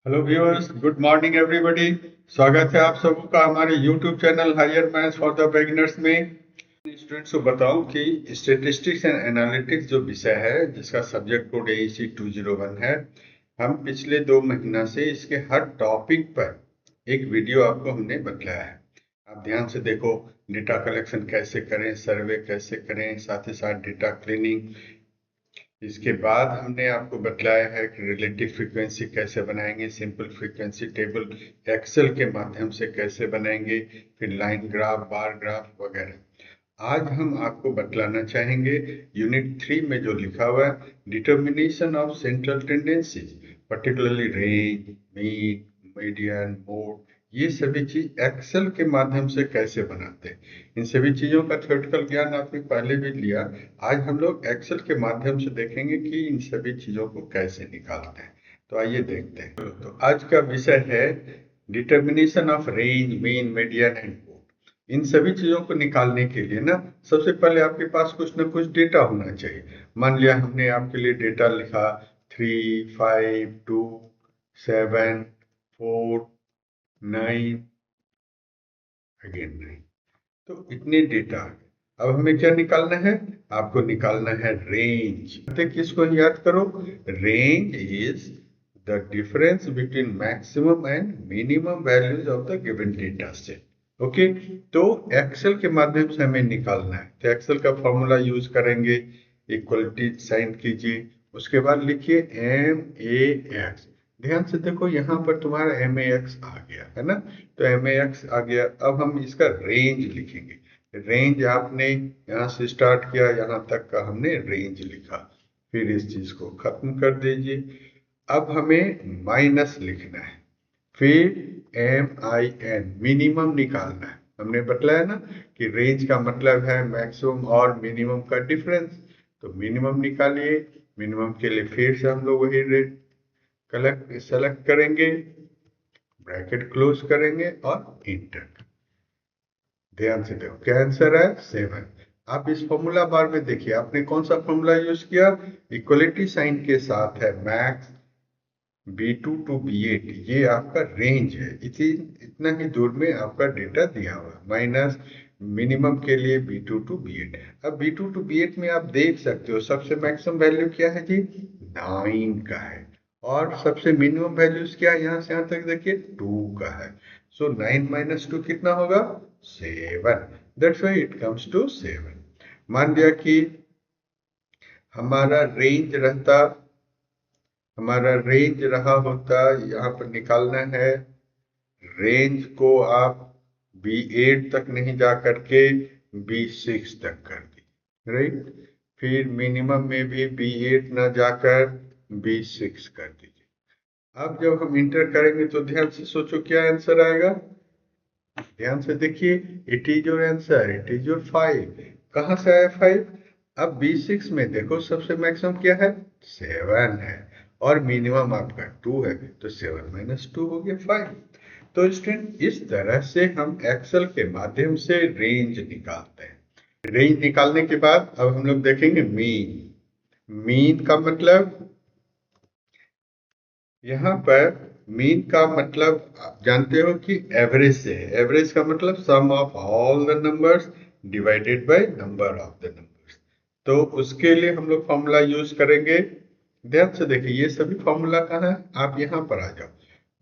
Hello viewers, good morning everybody. स्वागत है आप सबका हमारे YouTube channel higher maths for the beginners में। स्टूडेंट्स को बताऊं कि स्टैटिस्टिक्स एंड एनालिटिक्स जो विषय है जिसका सब्जेक्ट कोड AEC 201 है, हम पिछले 2 महीना से इसके हर टॉपिक पर एक वीडियो आपको हमने बतलाया है। आप ध्यान से देखो, डेटा कलेक्शन कैसे करें, सर्वे कैसे करें, साथ ही साथ डेटा क्लीनिंग। इसके बाद हमने आपको बतलाया है कि रिलेटिव फ्रीक्वेंसी कैसे बनाएंगे, सिंपल फ्रीक्वेंसी टेबल एक्सेल के माध्यम से कैसे बनाएंगे, फिर लाइन ग्राफ, बार ग्राफ वगैरह। आज हम आपको बतलाना चाहेंगे यूनिट 3 में जो लिखा हुआ है, determination of central tendencies, particularly range, mean, median, mode, ये सभी चीज एक्सेल के माध्यम से कैसे बनाते हैं। इन सभी चीजों का थ्योरेटिकल ज्ञान आपने पहले भी लिया। आज हम लोग एक्सेल के माध्यम से देखेंगे कि इन सभी चीजों को कैसे निकालते हैं। तो आइए देखते हैं। तो आज का विषय है determination of range, mean, median and mode. इन सभी चीजों को निकालने के लिए ना, सबसे पहले आपके पास कुछ ना कुछ डेटा होना चाहिए। मान लिया हमने आपके लिए डेटा लिखा 3, 5, 2, 7, 4, 9, अगेन 9। तो इतने डेटा आ गए। अब हमें क्या निकालना है? आपको निकालना है रेंज। किसको याद करो? Range is the difference between maximum and minimum values of the given data set. Okay, तो एक्सेल के माध्यम से हमें निकालना है। तो एक्सेल का फॉर्मूला यूज करेंगे, इक्वलिटी साइन कीजिए, उसके बाद लिखिए MAX। ध्यान से देखो, यहाँ पर तुम्हारा MAX आ गया है ना। तो MAX आ गया। अब हम इसका रेंज लिखेंगे। रेंज आपने यहाँ से स्टार्ट किया, यहाँ तक का हमने रेंज लिखा। फिर इस चीज को खत्म कर दीजिए। अब हमें माइनस लिखना है, फिर MIN, मिनिमम निकालना है। हमने बतलाया ना कि रेंज का मतलब है मैक्सिमम और मिनिमम का डिफरेंस। तो मिनिमम निकालिए। मिनिमम के लिए फिर से हम लोग वही रेट सेलेक्ट करेंगे, ब्रैकेट क्लोज करेंगे और इंटर। ध्यान से देखो क्या आंसर है, 7। आप इस फॉर्मूला बार में देखिए, आपने कौन सा फॉर्मूला यूज किया? इक्वलिटी साइन के साथ है मैक्स B2 to B8, ये आपका रेंज है। इतना ही दूर में आपका डेटा दिया हुआ है, माइनस मिनिमम के लिए B2 to B8। अब B2 to B8 में आप देख सकते हो सबसे मैक्सिमम वैल्यू क्या है जी, 9 का है। और सबसे मिनिमम वैल्यूज क्या है, यहाँ से यहाँ तक देखिए 2 का है। सो 9 minus 2 कितना होगा? 7। That's why it comes to 7। मान लिया कि हमारा रेंज रहता, हमारा रेंज रहा होता, यहाँ पर निकालना है। रेंज को आप B8 तक नहीं जा करके B6 तक कर दी, राइट। फिर मिनिमम में भी B8 ना जाकर B6 कर दीजिए। अब जब हम इंटर करेंगे तो ध्यान से सोचो क्या आंसर आएगा। ध्यान से देखिए, it is your answer, it is your 5। कहाँ से आया 5? अब B6 में देखो सबसे मैक्सिमम क्या है, 7 है, और मिनिमम आपका 2 है। तो 7 minus 2 हो गया 5। तो स्टूडेंट, इस तरह से हम एक्सेल के माध्यम से रेंज निकालते हैं। रेंज निकालने के बाद अब हम लोग देखेंगे मीन। मीन का मतलब, यहाँ पर मीन का मतलब आप जानते हो कि एवरेज से है। एवरेज का मतलब sum of all the numbers divided by number of the numbers. तो उसके लिए हम लोग फॉर्मूला यूज करेंगे। ध्यान से देखिए, ये सभी फॉर्मूला कहाँ है, आप यहाँ पर आ जाओ।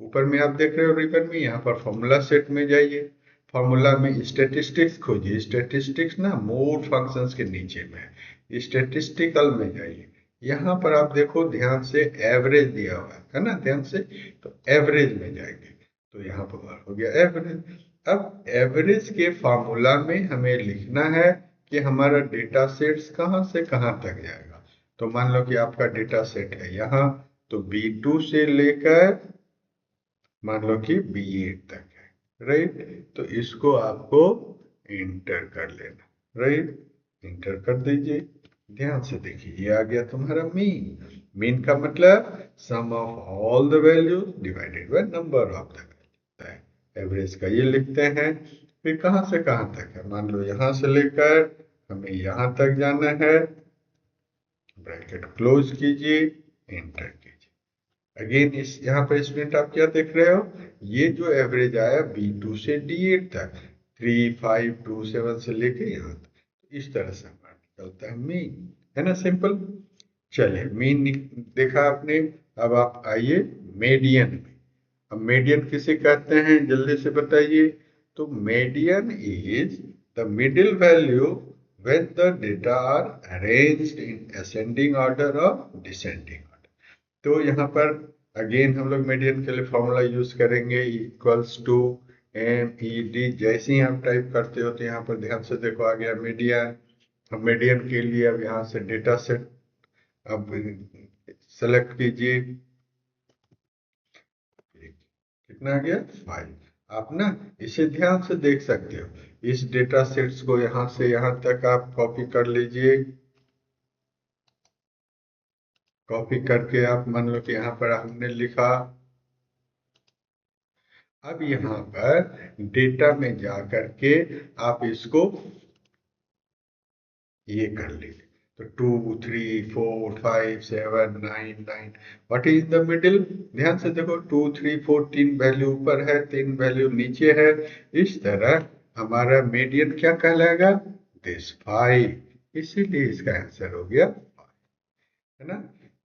ऊपर में आप देख रहे हो रिबन में, यहाँ पर फॉर्मूला सेट में जाइए। फॉर्मूला में स्टेटिस्टिक्स खोजिए। स्टेटिस्टिक्स ना मोड फंक्शंस के नीचे में है, स्टेटिस्टिकल में जाइए। यहाँ पर आप देखो ध्यान से, एवरेज दिया हुआ है ना, ध्यान से। तो एवरेज में जाएंगे तो यहाँ पर हो गया एवरेज। अब एवरेज के फॉर्मूला में हमें लिखना है कि हमारा डेटा सेट्स कहाँ से कहाँ तक जाएगा। तो मान लो कि आपका डेटा सेट है यहाँ, तो B2 से लेकर मान लो कि B8 तक है, राइट। तो इसको आपको इंटर कर लेना, राइट। इंटर कर दीजिए। ध्यान से देखिए, ये आ गया तुम्हारा मीन। मीन का मतलब sum of all the value divided by number of the value. Average का ये लिखते हैं। फिर कहाँ से कहाँ तक है, मान लो यहाँ से लेकर हमें यहाँ तक जाना है। ब्रैकेट क्लोज कीजिए, एंटर कीजिए। अगेन इस यहाँ पर स्टूडेंट आप क्या देख रहे हो, ये जो एवरेज आया B2 से D8 तक, 3, 5, 2, 7 से लेके यहाँ तक, तो इस तरह से हमारा निकलता है मीन, है ना, सिंपल। चलिए मीन देखा आपने, अब आप आइए मीडियन में। अब मीडियन किसे कहते हैं जल्दी से बताइए। तो median is the middle value when the data are arranged in ascending order or descending order। तो यहाँ पर अगेन हम लोग मीडियन के लिए फॉर्मूला यूज करेंगे, इक्वल्स टू MED। जैसे ही आप टाइप करते हो तो यहाँ पर ध्यान से देखो आ गया मीडियन। अब मीडियन के लिए अब यहाँ से डेटा सेट अब सेलेक्ट कीजिए, कितना आ गया 5। आप ना इसे ध्यान से देख सकते हो, इस डेटा सेट्स को यहाँ से यहाँ तक आप कॉपी कर लीजिए। कॉपी करके आप मान लो कि यहाँ पर हमने लिखा, अब यहाँ पर डेटा में जा करके आप इसको ये कर लीजिए। तो 2, 3, 4, 5, 7, 9, 9, व्हाट इज द मिडिल। ध्यान से देखो 2, 3, 4 तीन वैल्यू ऊपर है, तीन वैल्यू नीचे है। इस तरह हमारा मीडियन क्या कहलाएगा, दिस 5। इसीलिए इसका आंसर हो गया 5, है ना।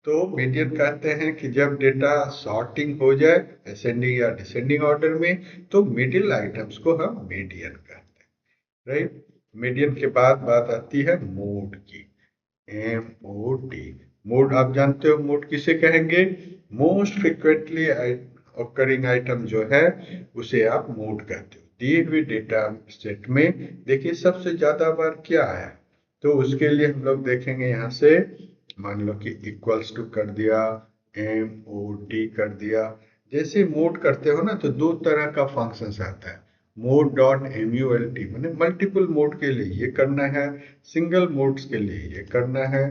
तो मीडियन कहते हैं कि जब डेटा सॉर्टिंग हो जाए असेंडिंग या डिसेंडिंग ऑर्डर में, तो मिडिल आइटम्स को हम मीडियन कहते हैं, राइट। मीडियन के बाद बात आती है मोड की, MOD। मोड आप जानते हो, मोड किसे कहेंगे, मोस्ट फ्रिक्वेंटली ऑकरिंग आइटम जो है उसे आप मोड कहते हो। दिए हुए डेटा सेट में देखिए सबसे ज्यादा बार क्या आया, तो उसके लिए हम लोग देखेंगे यहाँ से, मान लो कि इक्वल्स टू कर दिया, MOD कर दिया। जैसे मोड करते हो ना तो दो तरह का फंक्शन आता है, मोड डॉट MULT, मैंने मल्टीपल मोड के लिए ये करना है, सिंगल मोड्स के लिए ये करना है।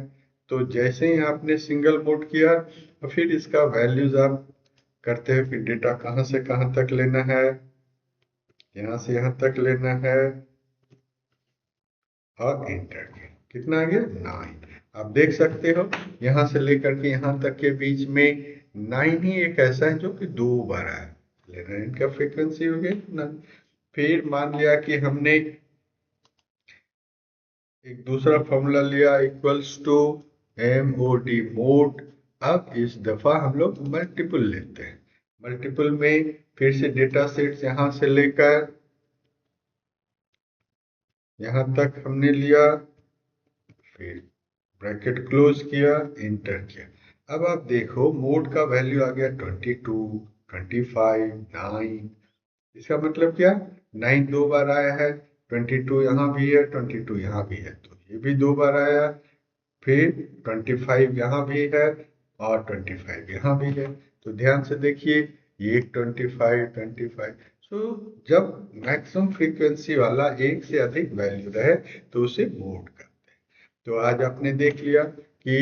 तो जैसे ही आपने सिंगल मोड किया तो फिर इसका वैल्यूज आप करते हैं कि डेटा कहाँ से कहाँ तक लेना है, यहाँ से यहाँ तक लेना है, और एंटर किया, कितना आ गया 9। आप देख सकते हो यहाँ से लेकर के यहाँ तक के बीच में 9 ही एक ऐसा है जो कि 2 बार है, लेना इनका फ्रीक्वेंसी हो गया ना। फिर मान लिया कि हमने एक दूसरा फॉर्मूला लिया, इक्वल्स टू MOD मोड। अब इस दफा हम लोग मल्टीपल लेते हैं, मल्टीपल में फिर से डेटा सेट्स यहाँ से लेकर यहाँ तक हमने लिया, फिर ब्रैकेट क्लोज किया, एंटर किया। अब आप देखो मोड का वैल्यू आ गया 22, 25, 9। इसका मतलब क्या, 9 दो बार आया है, 22 यहाँ भी है, 22 यहाँ भी है, तो ये भी 2 बार आया। फिर 25 यहाँ भी है और 25 यहाँ भी है। तो ध्यान से देखिए ये 25, 25। सो जब मैक्सिमम फ्रीक्वेंसी वाला एक से अधिक वैल्यू रहे तो उसे मोड करते हैं। तो आज आपने देख लिया कि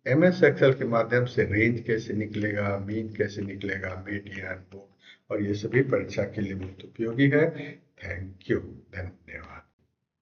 MS एक्सेल के माध्यम से रेंज कैसे निकलेगा, मीन कैसे निकलेगा, मीडियन, मोड, और ये सभी परीक्षा के लिए बहुत उपयोगी है। थैंक यू, धन्यवाद।